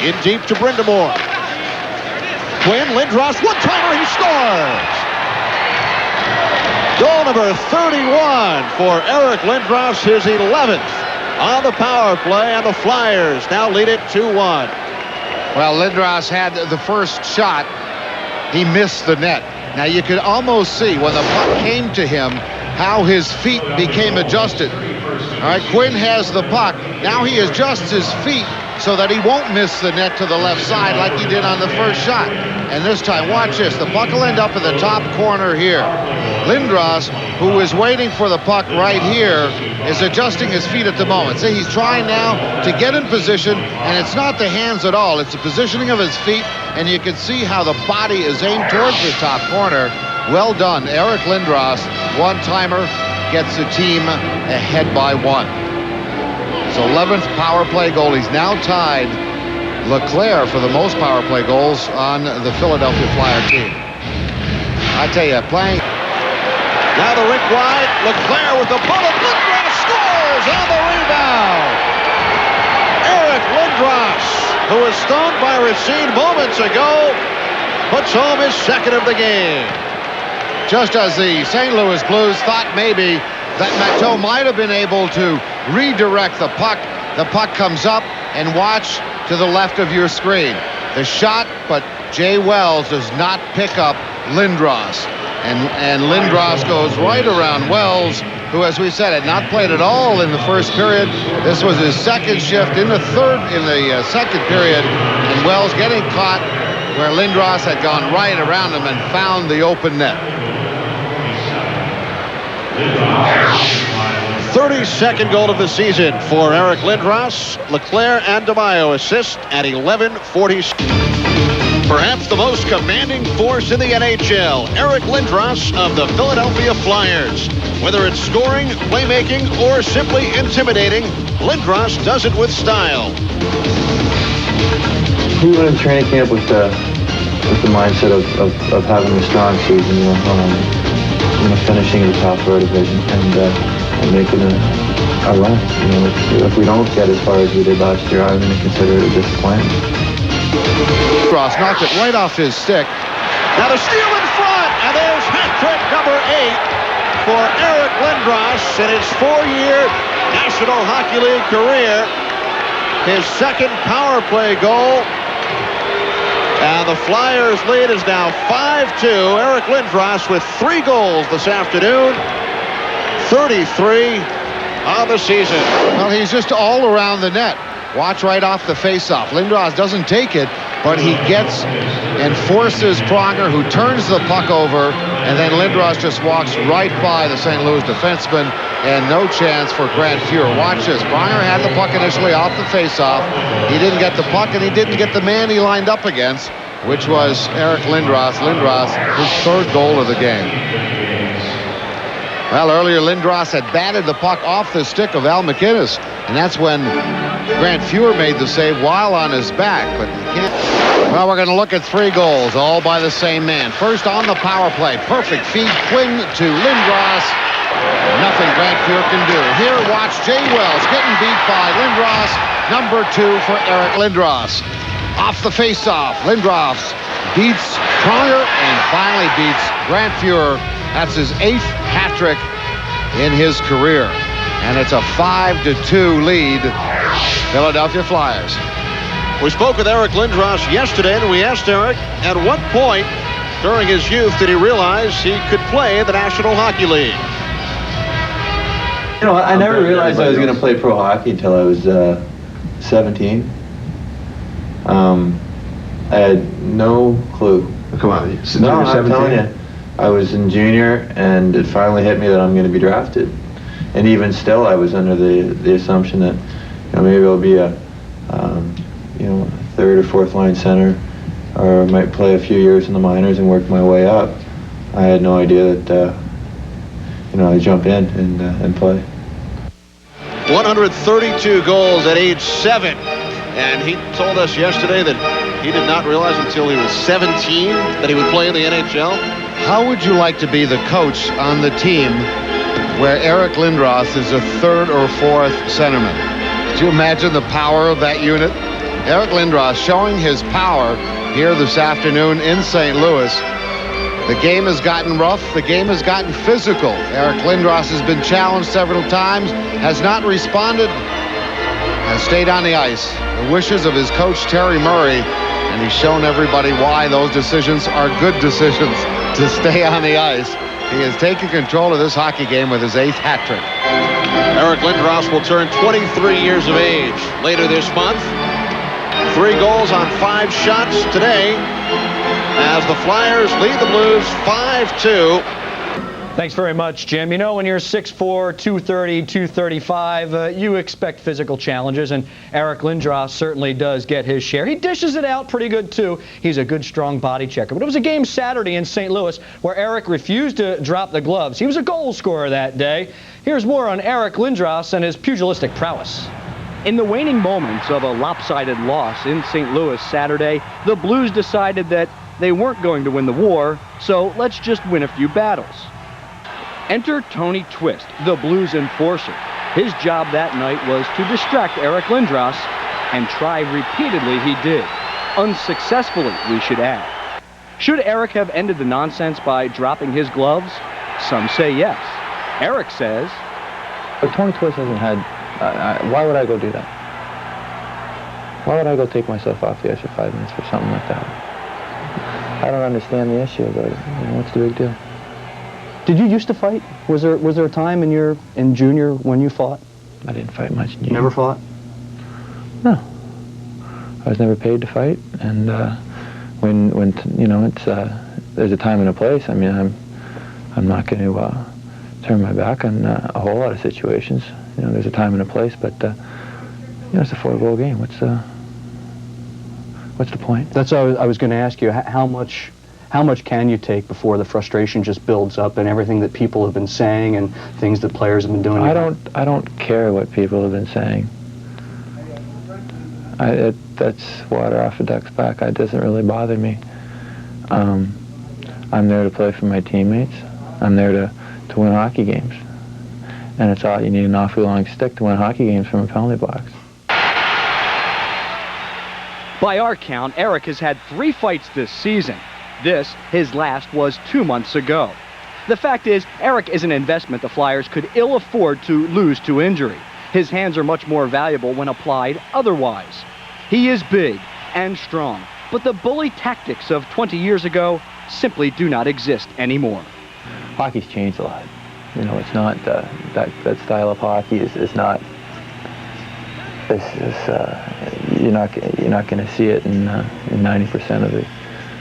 In deep to Brindamore. Quinn, Lindros, one-timer, he scores! Goal number 31 for Eric Lindros, his 11th on the power play, and the Flyers now lead it 2-1. Well, Lindros had the first shot. He missed the net. Now you could almost see when the puck came to him how his feet became adjusted. All right, Quinn has the puck. Now he adjusts his feet so that he won't miss the net to the left side like he did on the first shot. And this time, watch this. The puck will end up in the top corner here. Lindros, who is waiting for the puck right here, is adjusting his feet at the moment. See, he's trying now to get in position, and it's not the hands at all. It's the positioning of his feet, and you can see how the body is aimed towards the top corner. Well done, Eric Lindros. One-timer gets the team ahead by 1. His 11th power play goal. He's now tied LeClaire for the most power play goals on the Philadelphia Flyer team. I tell you, playing. Now the rink wide. LeClaire with the bullet. Lindros scores on the rebound. Eric Lindros, who was stoned by Racine moments ago, puts home his second of the game. Just as the St. Louis Blues thought maybe that Matteau might have been able to redirect the puck comes up, and watch to the left of your screen. The shot, but Jay Wells does not pick up Lindros. And Lindros goes right around Wells, who, as we said, had not played at all in the first period. This was his second shift in the second period, and Wells getting caught where Lindros had gone right around him and found the open net. 32nd goal of the season for Eric Lindros. LeClaire and DeMaio assist at 11:40. Perhaps the most commanding force in the NHL, Eric Lindros of the Philadelphia Flyers. Whether it's scoring, playmaking, or simply intimidating, Lindros does it with style. He went in training camp with the mindset of having a strong season, finishing in the top of our division and making a run. If we don't get as far as we did last year, I'm going to consider it a disappointment. Cross knocked it right off his stick. Now the steal in front, and there's hat trick number 8 for Eric Lindros in his 4-year National Hockey League career. His second power play goal. And the Flyers lead is now 5-2. Eric Lindros with 3 goals this afternoon. 33 on the season. Well, he's just all around the net. Watch right off the faceoff. Lindros doesn't take it, but he gets and forces Pronger, who turns the puck over, and then Lindros just walks right by the St. Louis defenseman, and no chance for Grant Fuhr. Watch this. Pronger had the puck initially off the faceoff. He didn't get the puck, and he didn't get the man he lined up against, which was Eric Lindros. Lindros, his 3rd goal of the game. Well, earlier Lindros had batted the puck off the stick of Al McInnes, and that's when Grant Fuhr made the save while on his back, but he can't. Well, we're going to look at 3 goals, all by the same man. First on the power play, perfect feed, Quinn to Lindros. Nothing Grant Fuhr can do. Here, watch Jay Wells getting beat by Lindros. Number 2 for Eric Lindros. Off the face-off, Lindros beats Pronger and finally beats Grant Fuhr. That's his 8th hat trick in his career. And it's a 5-2 lead, Philadelphia Flyers. We spoke with Eric Lindros yesterday, and we asked Eric, at what point during his youth did he realize he could play in the National Hockey League? I never realized I was going to play pro hockey until I was 17. I had no clue. Come on, no, I'm telling you. I was in junior, and it finally hit me that I'm going to be drafted. And even still, I was under the assumption that maybe I'll be a 3rd or 4th line center, or might play a few years in the minors and work my way up. I had no idea that I'd jump in and play. 132 goals at age 7, and he told us yesterday that he did not realize until he was 17 that he would play in the NHL. How would you like to be the coach on the team where Eric Lindros is a 3rd or 4th centerman? Do you imagine the power of that unit? Eric Lindros showing his power here this afternoon in St. Louis. The game has gotten rough. The game has gotten physical. Eric Lindros has been challenged several times, has not responded, has stayed on the ice. The wishes of his coach, Terry Murray, and he's shown everybody why those decisions are good decisions to stay on the ice. He has taken control of this hockey game with his 8th hat trick. Eric Lindros will turn 23 years of age later this month. 3 goals on 5 shots today as the Flyers lead the Blues 5-2. Thanks very much, Jim. You know, when you're 6'4", 230, 235, you expect physical challenges, and Eric Lindros certainly does get his share. He dishes it out pretty good, too. He's a good, strong body checker. But it was a game Saturday in St. Louis where Eric refused to drop the gloves. He was a goal scorer that day. Here's more on Eric Lindros and his pugilistic prowess. In the waning moments of a lopsided loss in St. Louis Saturday, the Blues decided that they weren't going to win the war, so let's just win a few battles. Enter Tony Twist, the Blues enforcer. His job that night was to distract Eric Lindros, and try repeatedly he did. Unsuccessfully, we should add. Should Eric have ended the nonsense by dropping his gloves? Some say yes. Eric says, But Tony Twist hasn't had... why would I go do that? Why would I go take myself off the ice for 5 minutes for something like that? I don't understand the issue about it. You know, what's the big deal? Did you used to fight? Was there a time in junior when you fought? I didn't fight much in junior. Never fought? No. I was never paid to fight, and when you know, it's there's a time and a place. I mean, I'm not going to turn my back on a whole lot of situations. You know, there's a time and a place, but you know, it's a 4-goal game. What's the point? That's what I was going to ask you. How much can you take before the frustration just builds up and everything that people have been saying and things that players have been doing? I don't care what people have been saying. That's water off a duck's back. It doesn't really bother me. I'm there to play for my teammates. I'm there to win hockey games. And it's all, you need an awfully long stick to win hockey games from a penalty box. by our count, Eric has had 3 fights this season. This, his last, was 2 months ago. The fact is, Eric is an investment the Flyers could ill afford to lose to injury. His hands are much more valuable when applied otherwise. He is big and strong, but the bully tactics of 20 years ago simply do not exist anymore. Hockey's changed a lot. You know, it's not that style of hockey is not. You're not going to see it in 90%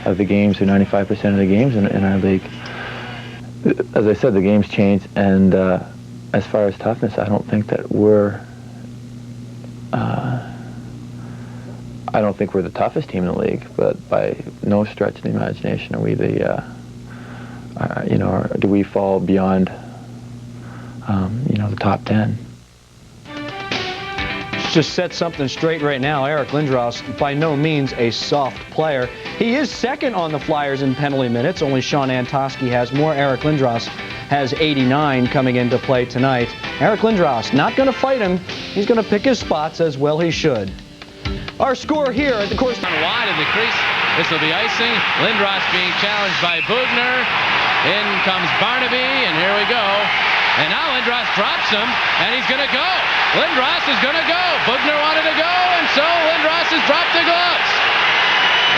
of the games or 95% of the games in our league. As I said, the game's changed, and as far as toughness, I don't think that we're. I don't think we're the toughest team in the league, but by no stretch of the imagination are we the. Or do we fall beyond? The top 10. Just set something straight right now. Eric Lindros, by no means a soft player. He is second on the Flyers in penalty minutes. Only Sean Antoski has more. Eric Lindros has 89 coming into play tonight. Eric Lindros not going to fight him. He's going to pick his spots as well he should. Our score here at the course. Wide in the crease. This will be icing. Lindros being challenged by Bugner. In comes Barnaby, and here we go. And now Lindros drops him, and he's going to go. Lindros is going to go. Bugner wanted to go, and so Lindros has dropped the gloves.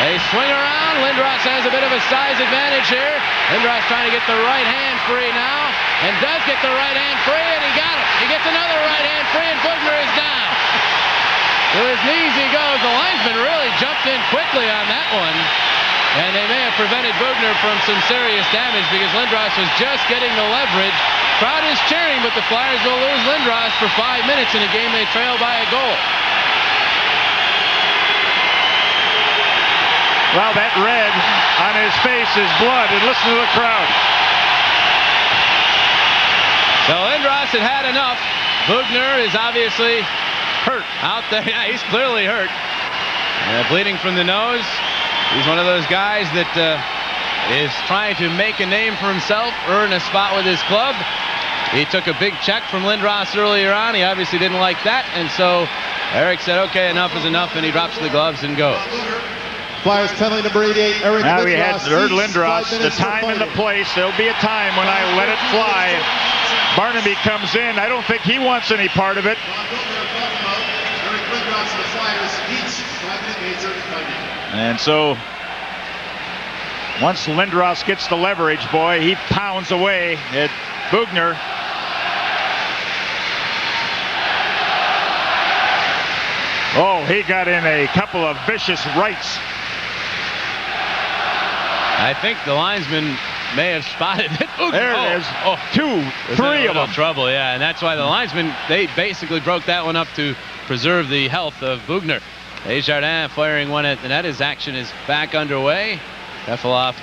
They swing around. Lindros has a bit of a size advantage here. Lindros trying to get the right hand free now, and does get the right hand free, and he got it. He gets another right hand free, and Bugner is down. To his knees he goes. The linesman really jumped in quickly on that one. And they may have prevented Bugner from some serious damage because Lindros was just getting the leverage. Crowd is cheering, but the Flyers will lose Lindros for 5 minutes in a game they trail by a goal. Well, that red on his face is blood, and listen to the crowd. So Lindros had had enough. Bugner is obviously hurt out there. Yeah, he's clearly hurt. Bleeding from the nose. He's one of those guys that is trying to make a name for himself, earn a spot with his club. He took a big check from Lindros earlier on. He obviously didn't like that, and so Eric said, okay, enough is enough, and he drops the gloves and goes. Flyers penalty number 88, Eric Now Lindros. we had Lindros, the time and the place. There'll be a time when I let it fly. Barnaby comes in. I don't think he wants any part of it. And so once Lindros gets the leverage, boy, he pounds away at Bugner. Oh, he got in a couple of vicious rights. I think the linesman may have spotted it. There it is. Oh, 2, 3 of them. Trouble, yeah, and that's why the linesman, they basically broke that one up to preserve the health of Bugner. Desjardins firing one at the net. His action is back underway. Effeloff